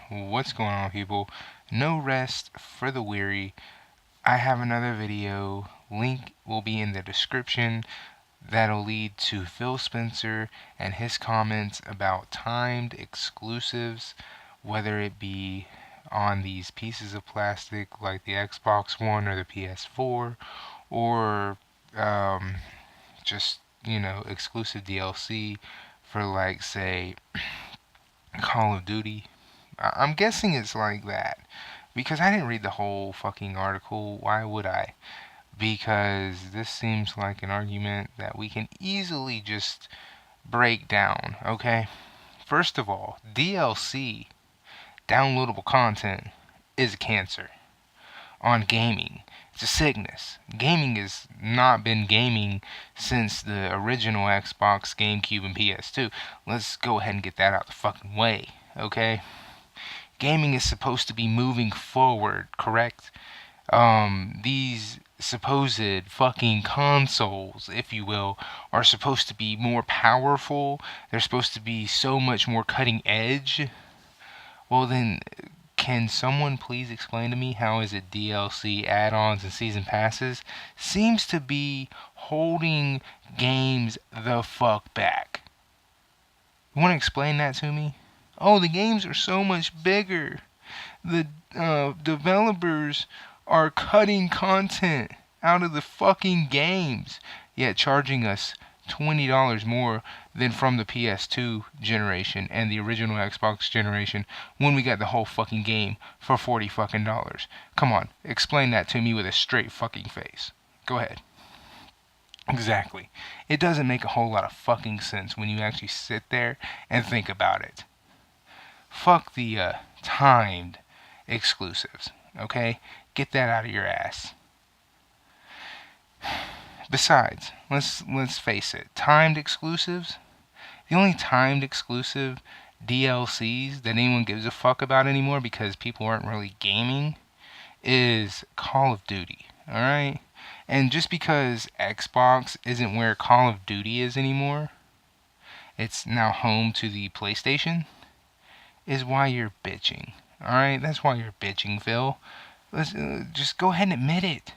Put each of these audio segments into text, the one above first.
What's going on, people? No rest for the weary. I have another video. Link will be in the description. That'll lead to Phil Spencer and his comments about timed exclusives, whether it be on these pieces of plastic like the Xbox One or the PS4, or just, exclusive DLC for, like, say, Call of Duty. I'm guessing it's like that. Because I didn't read the whole fucking article. Why would I? Because this seems like an argument that we can easily just break down, okay? First of all, DLC, downloadable content, is a cancer on gaming. It's a sickness. Gaming has not been gaming since the original Xbox, GameCube, and PS2. Let's go ahead and get that out the fucking way, okay? Gaming is supposed to be moving forward, correct? These supposed fucking consoles, if you will, are supposed to be more powerful. They're supposed to be so much more cutting edge. Well, then, can someone please explain to me how is it DLC, add-ons, and season passes seems to be holding games the fuck back? You want to explain that to me? Oh, the games are so much bigger. The developers are cutting content out of the fucking games, yet charging us $20 more than from the PS2 generation and the original Xbox generation when we got the whole fucking game for 40 fucking dollars. Come on, explain that to me with a straight fucking face. Go ahead. Exactly. It doesn't make a whole lot of fucking sense when you actually sit there and think about it. Fuck the timed exclusives, okay? Get that out of your ass. Besides, let's face it, timed exclusives, the only timed exclusive DLCs that anyone gives a fuck about anymore because people aren't really gaming is Call of Duty, alright? And just because Xbox isn't where Call of Duty is anymore, it's now home to the PlayStation, is why you're bitching. Alright? That's why you're bitching, Phil. Let's just go ahead and admit it.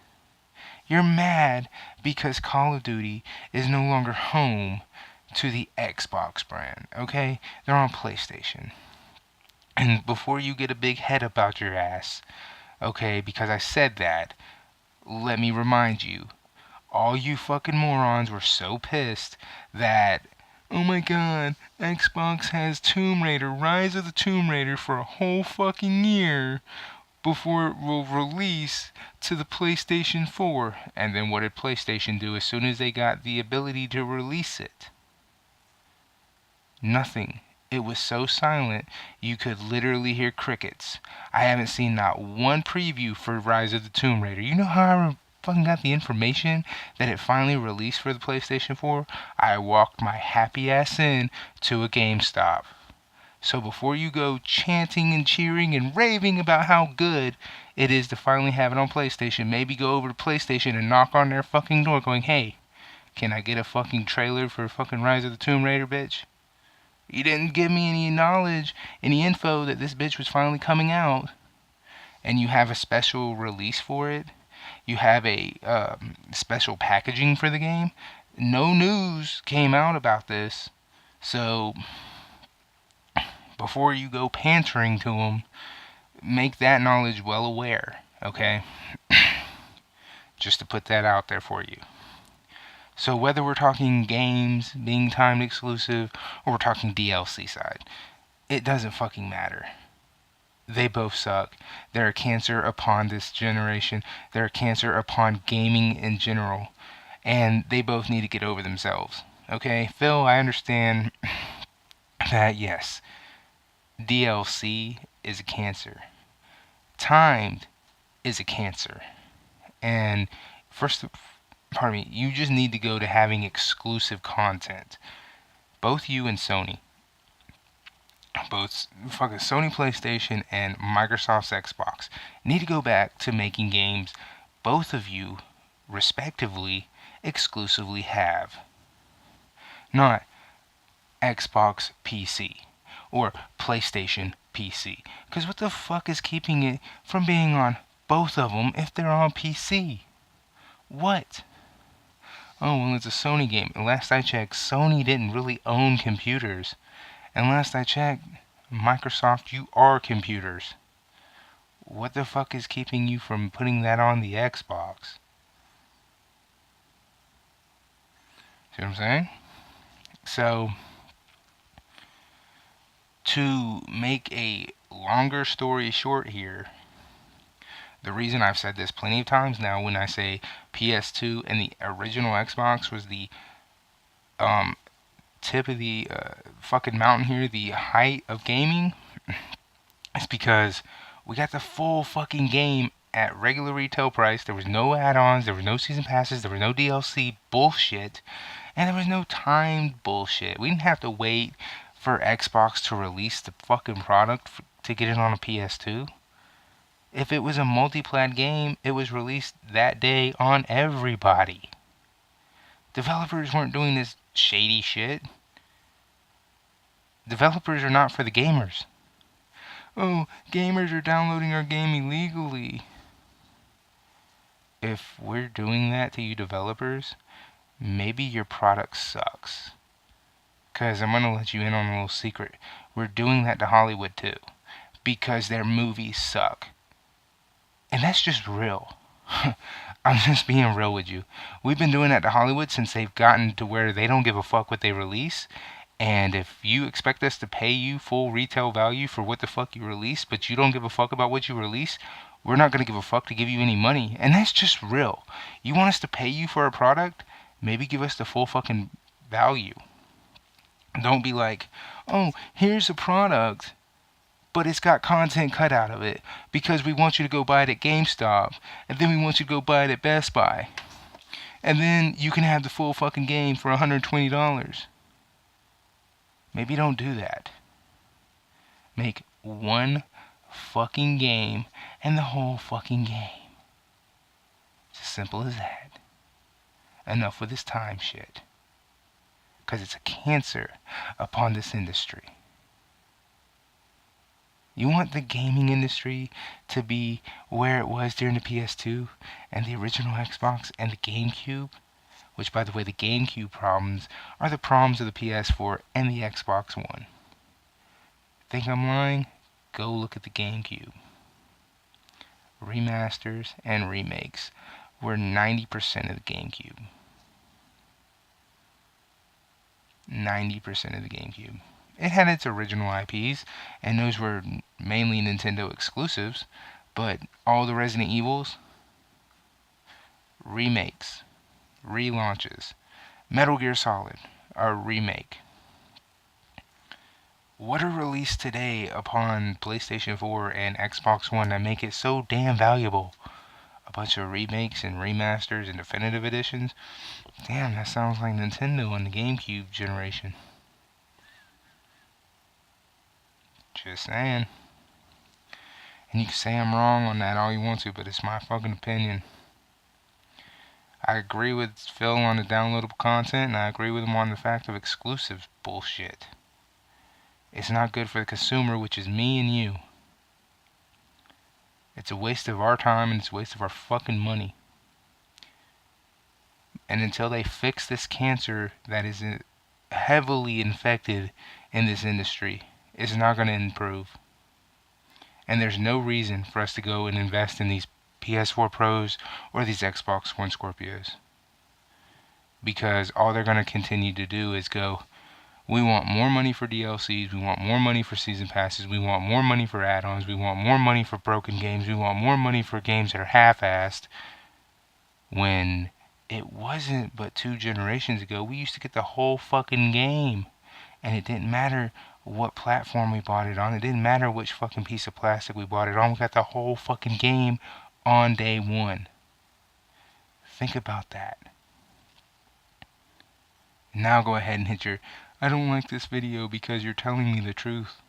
You're mad because Call of Duty is no longer home to the Xbox brand, okay? They're on PlayStation. And before you get a big head about your ass, okay, because I said that, let me remind you, all you fucking morons were so pissed that, oh my god, Xbox has Tomb Raider, Rise of the Tomb Raider for a whole fucking year before it will release to the PlayStation 4. And then what did PlayStation do as soon as they got the ability to release it? Nothing. It was so silent you could literally hear crickets. I haven't seen not one preview for Rise of the Tomb Raider. You know how I fucking got the information that it finally released for the PlayStation 4? I walked my happy ass in to a GameStop. So before you go chanting and cheering and raving about how good it is to finally have it on PlayStation, maybe go over to PlayStation and knock on their fucking door going, hey, can I get a fucking trailer for fucking Rise of the Tomb Raider, bitch? You didn't give me any knowledge, any info that this bitch was finally coming out. And you have a special release for it. You have a special packaging for the game. No news came out about this. So before you go pantering to them, make that knowledge well aware, okay? Just to put that out there for you. So whether we're talking games being timed exclusive or we're talking DLC side, it doesn't fucking matter. They both suck. They're a cancer upon this generation. They're a cancer upon gaming in general. And they both need to get over themselves. Okay? Phil, I understand that, yes, DLC is a cancer. Timed is a cancer. And you just need to go to having exclusive content. Both you and Sony. Both fucking Sony PlayStation and Microsoft's Xbox need to go back to making games both of you, respectively, exclusively have. Not Xbox PC. or PlayStation PC. Because what the fuck is keeping it from being on both of them if they're on PC? What? Oh, well, it's a Sony game. Last I checked, Sony didn't really own computers. And last I checked, Microsoft, you are computers. What the fuck is keeping you from putting that on the Xbox? See what I'm saying? So, to make a longer story short here, the reason I've said this plenty of times now when I say PS2 and the original Xbox was the tip of the fucking mountain here, the height of gaming, is because we got the full fucking game at regular retail price. There was no add-ons, there was no season passes, there was no DLC bullshit, and there was no timed bullshit. We didn't have to wait for Xbox to release the fucking product to get it on a PS2. If it was a multi-plat game, it was released that day on everybody. Developers weren't doing this shady shit. Developers are not for the gamers. Oh, gamers are downloading our game illegally. If we're doing that to you developers, maybe your product sucks. Because I'm going to let you in on a little secret. We're doing that to Hollywood too. Because their movies suck. And that's just real. I'm just being real with you. We've been doing that to Hollywood since they've gotten to where they don't give a fuck what they release. And if you expect us to pay you full retail value for what the fuck you release, but you don't give a fuck about what you release, we're not going to give a fuck to give you any money. And that's just real. You want us to pay you for a product? Maybe give us the full fucking value. Don't be like, oh, here's a product, but it's got content cut out of it because we want you to go buy it at GameStop, and then we want you to go buy it at Best Buy. And then you can have the full fucking game for $120. Maybe don't do that. Make one fucking game and the whole fucking game. It's as simple as that. Enough with this time shit. Because it's a cancer upon this industry. You want the gaming industry to be where it was during the PS2 and the original Xbox and the GameCube? Which, by the way, the GameCube problems are the problems of the PS4 and the Xbox One. Think I'm lying? Go look at the GameCube. Remasters and remakes were 90% of the GameCube. 90% of the GameCube. It had its original IPs, and those were mainly Nintendo exclusives, but all the Resident Evils, remakes, relaunches. Metal Gear Solid, a remake. What are released today upon PlayStation 4 and Xbox One that make it so damn valuable? A bunch of remakes and remasters and definitive editions? Damn, that sounds like Nintendo on the GameCube generation. Just saying. And you can say I'm wrong on that all you want to, but it's my fucking opinion. I agree with Phil on the downloadable content, and I agree with him on the fact of exclusive bullshit. It's not good for the consumer, which is me and you. It's a waste of our time, and it's a waste of our fucking money. And until they fix this cancer that is heavily infected in this industry, it's not going to improve. And there's no reason for us to go and invest in these PS4 Pros or these Xbox One Scorpios. Because all they're going to continue to do is go, we want more money for DLCs, we want more money for season passes, we want more money for add-ons, we want more money for broken games, we want more money for games that are half-assed. When it wasn't but 2 generations ago, we used to get the whole fucking game. And it didn't matter what platform we bought it on. It didn't matter which fucking piece of plastic we bought it on. We got the whole fucking game on day one. Think about that. Now go ahead and hit your, I don't like this video because you're telling me the truth.